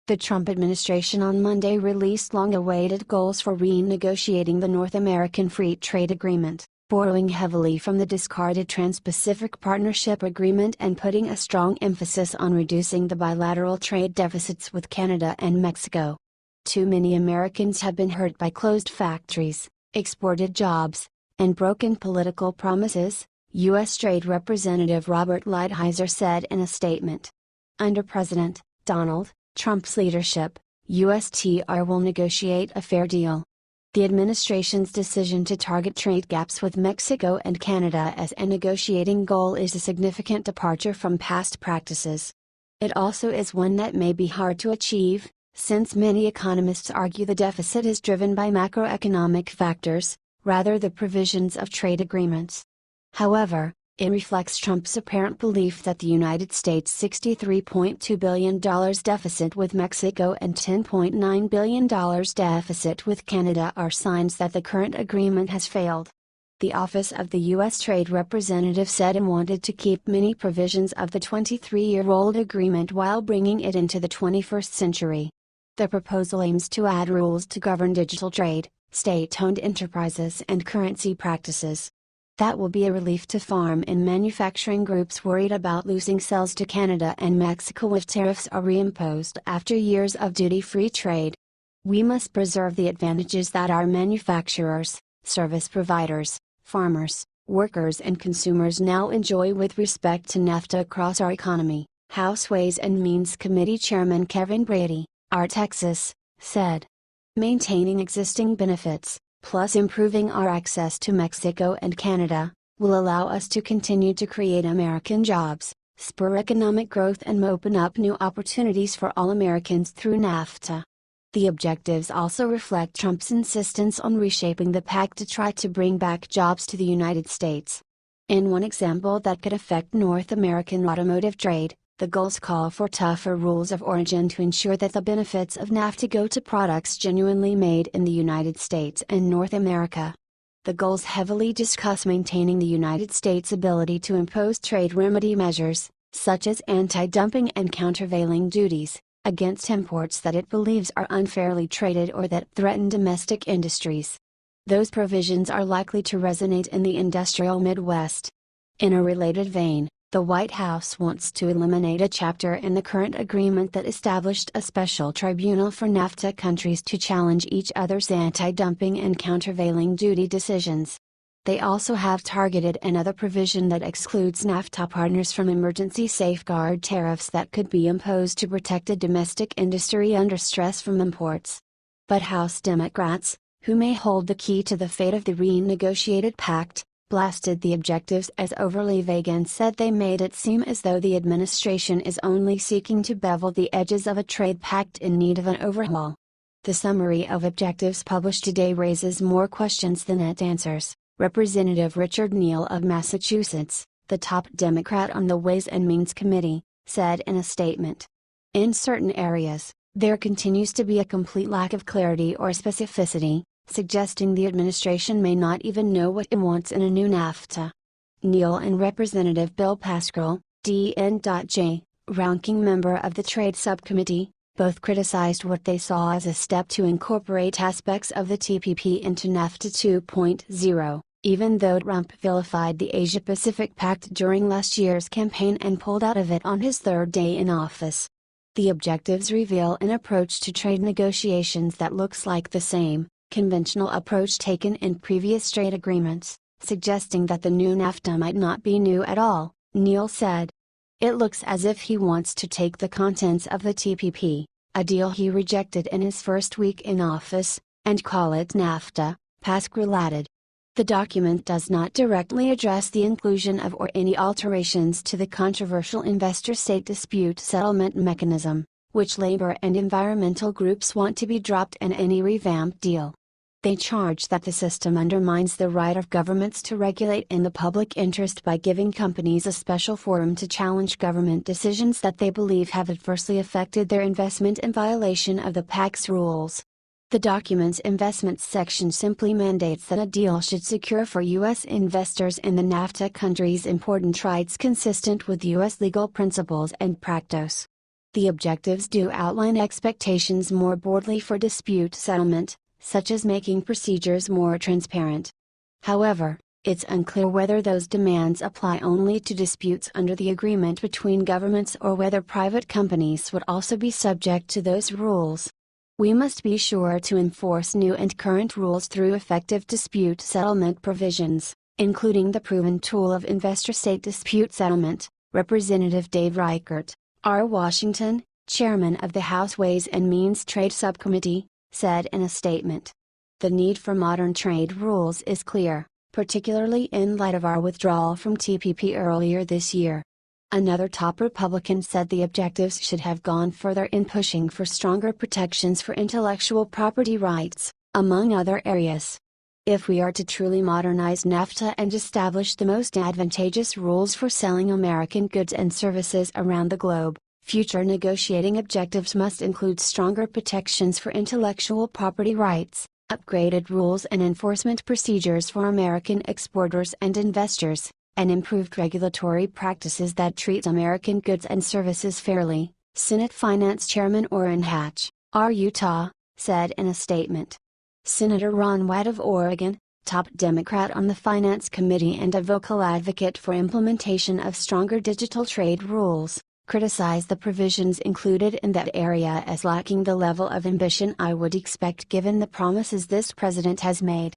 The Trump administration on Monday released long-awaited goals for renegotiating the North American Free Trade Agreement, borrowing heavily from the discarded Trans-Pacific Partnership Agreement and putting a strong emphasis on reducing the bilateral trade deficits with Canada and Mexico. Too many Americans have been hurt by closed factories, exported jobs, and broken political promises, U.S. Trade Representative Robert Lighthizer said in a statement. Under President Donald Trump's leadership, USTR will negotiate a fair deal. The administration's decision to target trade gaps with Mexico and Canada as a negotiating goal is a significant departure from past practices. It also is one that may be hard to achieve, since many economists argue the deficit is driven by macroeconomic factors, rather than provisions of trade agreements. However, it reflects Trump's apparent belief that the United States' $63.2 billion deficit with Mexico and $10.9 billion deficit with Canada are signs that the current agreement has failed. The Office of the U.S. Trade Representative said it wanted to keep many provisions of the 23-year-old agreement while bringing it into the 21st century. The proposal aims to add rules to govern digital trade, state-owned enterprises and currency practices. That will be a relief to farm and manufacturing groups worried about losing sales to Canada and Mexico if tariffs are reimposed after years of duty-free trade. We must preserve the advantages that our manufacturers, service providers, farmers, workers and consumers now enjoy with respect to NAFTA across our economy, House Ways and Means Committee Chairman Kevin Brady, our Texas, said. Maintaining existing benefits, plus improving our access to Mexico and Canada, will allow us to continue to create American jobs, spur economic growth and open up new opportunities for all Americans through NAFTA. The objectives also reflect Trump's insistence on reshaping the pact to try to bring back jobs to the United States. In one example that could affect North American automotive trade, the goals call for tougher rules of origin to ensure that the benefits of NAFTA go to products genuinely made in the United States and North America. The goals heavily discuss maintaining the United States' ability to impose trade remedy measures, such as anti-dumping and countervailing duties, against imports that it believes are unfairly traded or that threaten domestic industries. Those provisions are likely to resonate in the industrial Midwest. In a related vein, the White House wants to eliminate a chapter in the current agreement that established a special tribunal for NAFTA countries to challenge each other's anti-dumping and countervailing duty decisions. They also have targeted another provision that excludes NAFTA partners from emergency safeguard tariffs that could be imposed to protect a domestic industry under stress from imports. But House Democrats, who may hold the key to the fate of the renegotiated pact, blasted the objectives as overly vague and said they made it seem as though the administration is only seeking to bevel the edges of a trade pact in need of an overhaul. The summary of objectives published today raises more questions than it answers, Representative Richard Neal of Massachusetts, the top Democrat on the Ways and Means Committee, said in a statement. In certain areas, there continues to be a complete lack of clarity or specificity, suggesting the administration may not even know what it wants in a new NAFTA. Neal and Representative Bill Pascrell, DN.J., ranking member of the Trade Subcommittee, both criticized what they saw as a step to incorporate aspects of the TPP into NAFTA 2.0, even though Trump vilified the Asia-Pacific Pact during last year's campaign and pulled out of it on his third day in office. The objectives reveal an approach to trade negotiations that looks like the same conventional approach taken in previous trade agreements, suggesting that the new NAFTA might not be new at all, Neal said. It looks as if he wants to take the contents of the TPP, a deal he rejected in his first week in office, and call it NAFTA, Pascrell added. The document does not directly address the inclusion of or any alterations to the controversial investor-state dispute settlement mechanism, which labor and environmental groups want to be dropped in any revamped deal. They charge that the system undermines the right of governments to regulate in the public interest by giving companies a special forum to challenge government decisions that they believe have adversely affected their investment in violation of the pact's rules. The document's investments section simply mandates that a deal should secure for U.S. investors in the NAFTA countries important rights consistent with U.S. legal principles and practice. The objectives do outline expectations more broadly for dispute settlement, such as making procedures more transparent. However, it's unclear whether those demands apply only to disputes under the agreement between governments or whether private companies would also be subject to those rules. We must be sure to enforce new and current rules through effective dispute settlement provisions, including the proven tool of investor-state dispute settlement, Representative Dave Reichert, R. Washington, chairman of the House Ways and Means Trade Subcommittee, said in a statement. The need for modern trade rules is clear, particularly in light of our withdrawal from TPP earlier this year. Another top Republican said the objectives should have gone further in pushing for stronger protections for intellectual property rights, among other areas. If we are to truly modernize NAFTA and establish the most advantageous rules for selling American goods and services around the globe, future negotiating objectives must include stronger protections for intellectual property rights, upgraded rules and enforcement procedures for American exporters and investors, and improved regulatory practices that treat American goods and services fairly, Senate Finance Chairman Orrin Hatch, R. Utah, said in a statement. Senator Ron White of Oregon, top Democrat on the Finance Committee and a vocal advocate for implementation of stronger digital trade rules, criticized the provisions included in that area as lacking the level of ambition I would expect given the promises this president has made.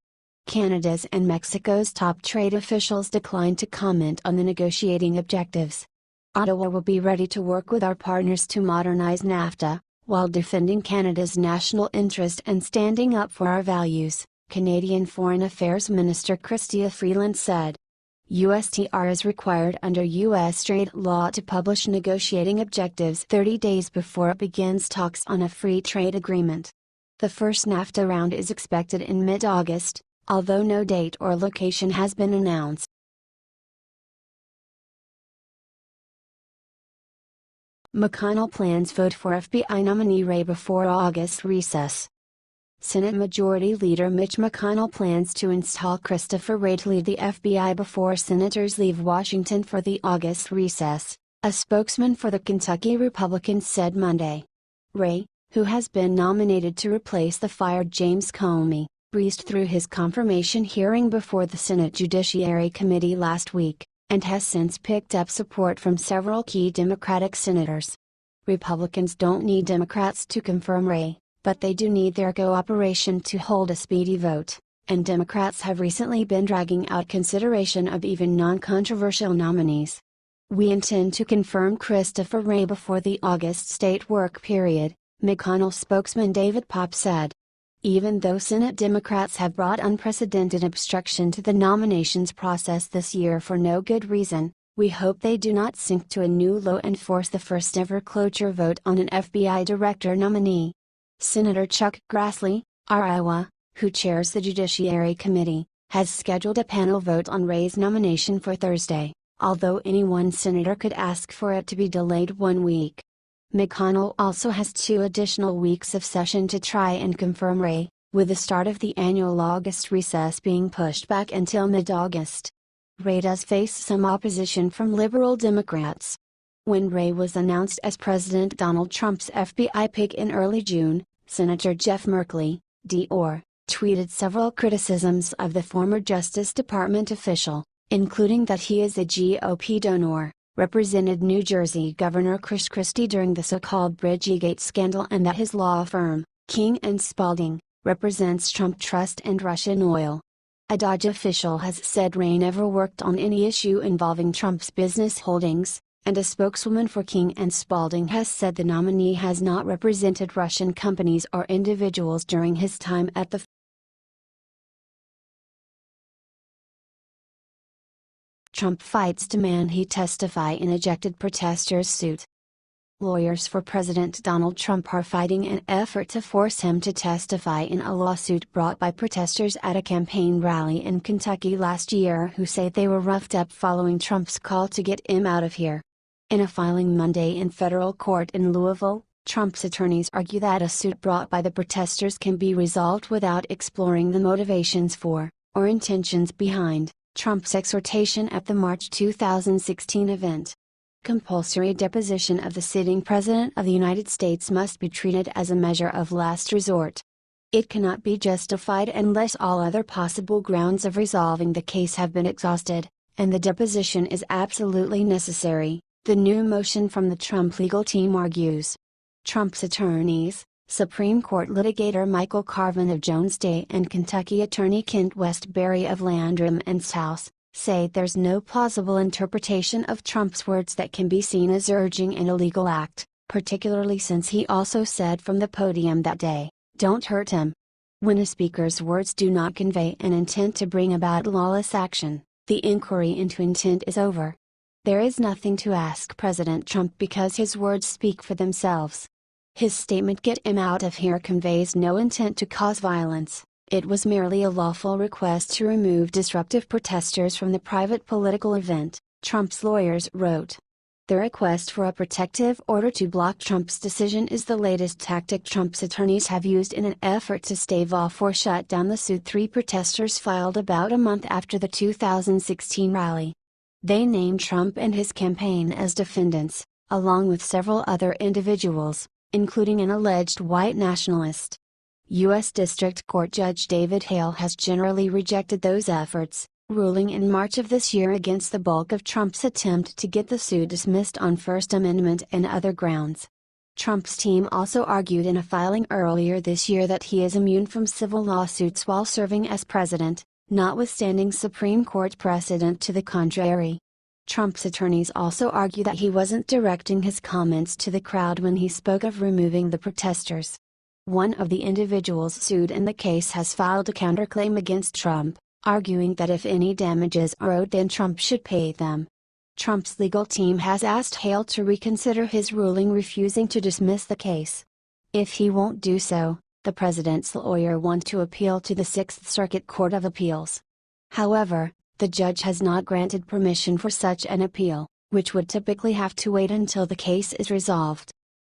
Canada's and Mexico's top trade officials declined to comment on the negotiating objectives. Ottawa will be ready to work with our partners to modernize NAFTA, while defending Canada's national interest and standing up for our values, Canadian Foreign Affairs Minister Chrystia Freeland said. USTR is required under U.S. trade law to publish negotiating objectives 30 days before it begins talks on a free trade agreement. The first NAFTA round is expected in mid-August, although no date or location has been announced. McConnell plans vote for FBI nominee Wray before August recess. Senate Majority Leader Mitch McConnell plans to install Christopher Wray to lead the FBI before senators leave Washington for the August recess, a spokesman for the Kentucky Republicans said Monday. Wray, who has been nominated to replace the fired James Comey, breezed through his confirmation hearing before the Senate Judiciary Committee last week, and has since picked up support from several key Democratic senators. Republicans don't need Democrats to confirm Wray, but they do need their cooperation to hold a speedy vote, and Democrats have recently been dragging out consideration of even non-controversial nominees. We intend to confirm Christopher Wray before the August state work period, McConnell spokesman David Popp said. Even though Senate Democrats have brought unprecedented obstruction to the nominations process this year for no good reason, we hope they do not sink to a new low and force the first ever cloture vote on an FBI director nominee. Senator Chuck Grassley, R. Iowa, who chairs the Judiciary Committee, has scheduled a panel vote on Wray's nomination for Thursday, although any one senator could ask for it to be delayed 1 week. McConnell also has 2 additional weeks of session to try and confirm Wray, with the start of the annual August recess being pushed back until mid-August. Wray does face some opposition from liberal Democrats. When Wray was announced as President Donald Trump's FBI pick in early June, Senator Jeff Merkley, D.R., tweeted several criticisms of the former Justice Department official, including that he is a GOP donor, represented New Jersey Governor Chris Christie during the so-called Bridgegate scandal, and that his law firm, King & Spalding, represents Trump Trust and Russian oil. A DOJ official has said Wray never worked on any issue involving Trump's business holdings, and a spokeswoman for King & Spalding has said the nominee has not represented Russian companies or individuals during his time at the Trump fights demand he testify in ejected protesters' suit. Lawyers for President Donald Trump are fighting an effort to force him to testify in a lawsuit brought by protesters at a campaign rally in Kentucky last year who say they were roughed up following Trump's call to get him out of here. In a filing Monday in federal court in Louisville, Trump's attorneys argue that a suit brought by the protesters can be resolved without exploring the motivations for, or intentions behind, Trump's exhortation at the March 2016 event. Compulsory deposition of the sitting President of the United States must be treated as a measure of last resort. It cannot be justified unless all other possible grounds of resolving the case have been exhausted, and the deposition is absolutely necessary, the new motion from the Trump legal team argues. Trump's attorneys, Supreme Court litigator Michael Carvin of Jones Day and Kentucky Attorney Kent Westbury of Landrum and South, say there's no plausible interpretation of Trump's words that can be seen as urging an illegal act, particularly since he also said from the podium that day, "Don't hurt him." When a speaker's words do not convey an intent to bring about lawless action, the inquiry into intent is over. There is nothing to ask President Trump because his words speak for themselves. His statement "Get him out of here" conveys no intent to cause violence. It was merely a lawful request to remove disruptive protesters from the private political event, Trump's lawyers wrote. The request for a protective order to block Trump's decision is the latest tactic Trump's attorneys have used in an effort to stave off or shut down the suit three protesters filed about a month after the 2016 rally. They named Trump and his campaign as defendants, along with several other individuals, including an alleged white nationalist. U.S. District Court Judge David Hale has generally rejected those efforts, ruling in March of this year against the bulk of Trump's attempt to get the suit dismissed on First Amendment and other grounds. Trump's team also argued in a filing earlier this year that he is immune from civil lawsuits while serving as president, notwithstanding Supreme Court precedent to the contrary. Trump's attorneys also argue that he wasn't directing his comments to the crowd when he spoke of removing the protesters. One of the individuals sued in the case has filed a counterclaim against Trump, arguing that if any damages are owed then Trump should pay them. Trump's legal team has asked Hale to reconsider his ruling refusing to dismiss the case. If he won't do so, the president's lawyer wants to appeal to the Sixth Circuit Court of Appeals. However, the judge has not granted permission for such an appeal, which would typically have to wait until the case is resolved.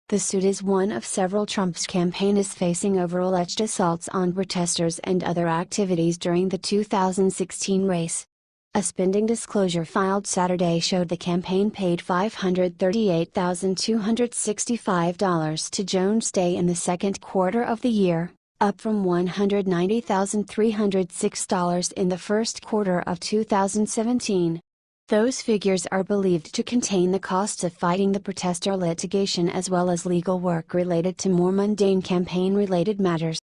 The suit is one of several Trump's campaign is facing over alleged assaults on protesters and other activities during the 2016 race. A spending disclosure filed Saturday showed the campaign paid $538,265 to Jones Day in the second quarter of the year, up from $190,306 in the first quarter of 2017. Those figures are believed to contain the costs of fighting the protester litigation as well as legal work related to more mundane campaign-related matters.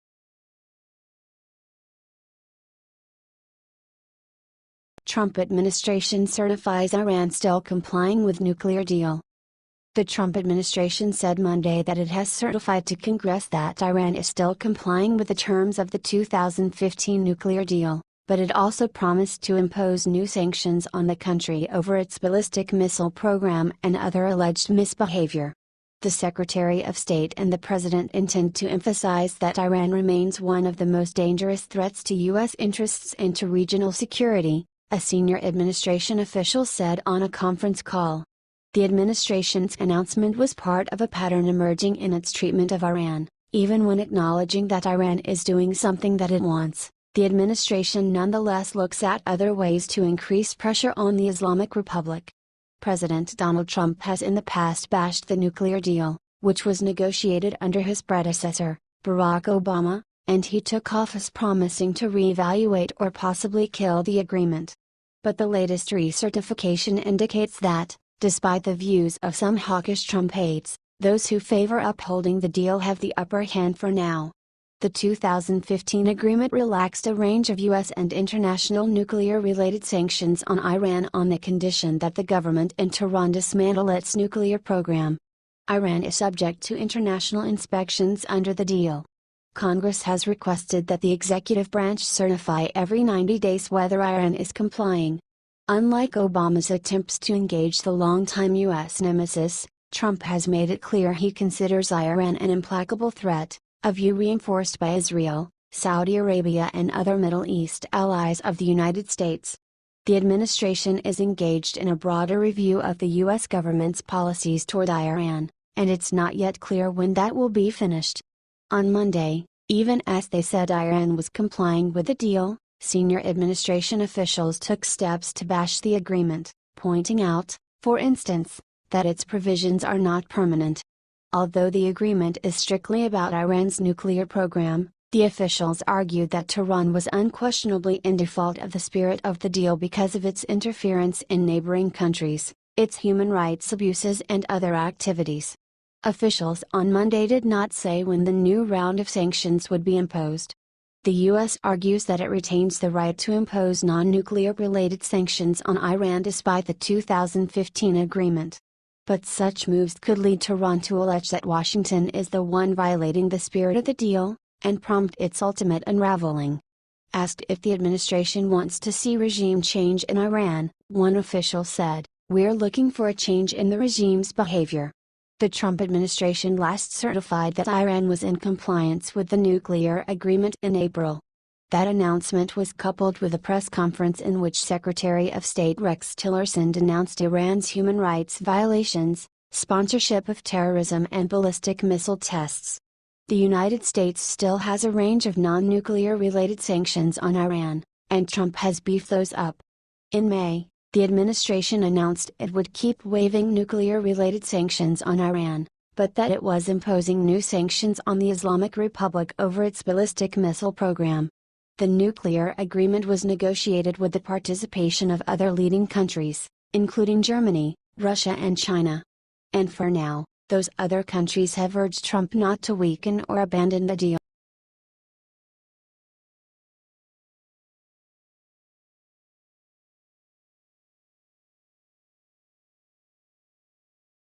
Trump administration certifies Iran still complying with nuclear deal. The Trump administration said Monday that it has certified to Congress that Iran is still complying with the terms of the 2015 nuclear deal, but it also promised to impose new sanctions on the country over its ballistic missile program and other alleged misbehavior. The Secretary of State and the President intend to emphasize that Iran remains one of the most dangerous threats to U.S. interests and to regional security, a senior administration official said on a conference call. The administration's announcement was part of a pattern emerging in its treatment of Iran, even when acknowledging that Iran is doing something that it wants. The administration nonetheless looks at other ways to increase pressure on the Islamic Republic. President Donald Trump has in the past bashed the nuclear deal, which was negotiated under his predecessor, Barack Obama, and he took office promising to reevaluate or possibly kill the agreement. But the latest recertification indicates that, despite the views of some hawkish Trump aides, those who favor upholding the deal have the upper hand for now. The 2015 agreement relaxed a range of U.S. and international nuclear-related sanctions on Iran on the condition that the government in Tehran dismantle its nuclear program. Iran is subject to international inspections under the deal. Congress has requested that the executive branch certify every 90 days whether Iran is complying. Unlike Obama's attempts to engage the longtime U.S. nemesis, Trump has made it clear he considers Iran an implacable threat, a view reinforced by Israel, Saudi Arabia and other Middle East allies of the United States. The administration is engaged in a broader review of the U.S. government's policies toward Iran, and it's not yet clear when that will be finished. On Monday, even as they said Iran was complying with the deal, senior administration officials took steps to bash the agreement, pointing out, for instance, that its provisions are not permanent. Although the agreement is strictly about Iran's nuclear program, the officials argued that Tehran was unquestionably in default of the spirit of the deal because of its interference in neighboring countries, its human rights abuses and other activities. Officials on Monday did not say when the new round of sanctions would be imposed. The U.S. argues that it retains the right to impose non-nuclear related sanctions on Iran despite the 2015 agreement. But such moves could lead Tehran to allege that Washington is the one violating the spirit of the deal, and prompt its ultimate unraveling. Asked if the administration wants to see regime change in Iran, one official said, "We're looking for a change in the regime's behavior." The Trump administration last certified that Iran was in compliance with the nuclear agreement in April. That announcement was coupled with a press conference in which Secretary of State Rex Tillerson denounced Iran's human rights violations, sponsorship of terrorism and ballistic missile tests. The United States still has a range of non-nuclear related sanctions on Iran, and Trump has beefed those up. In May, the administration announced it would keep waiving nuclear-related sanctions on Iran, but that it was imposing new sanctions on the Islamic Republic over its ballistic missile program. The nuclear agreement was negotiated with the participation of other leading countries, including Germany, Russia and China. And for now, those other countries have urged Trump not to weaken or abandon the deal.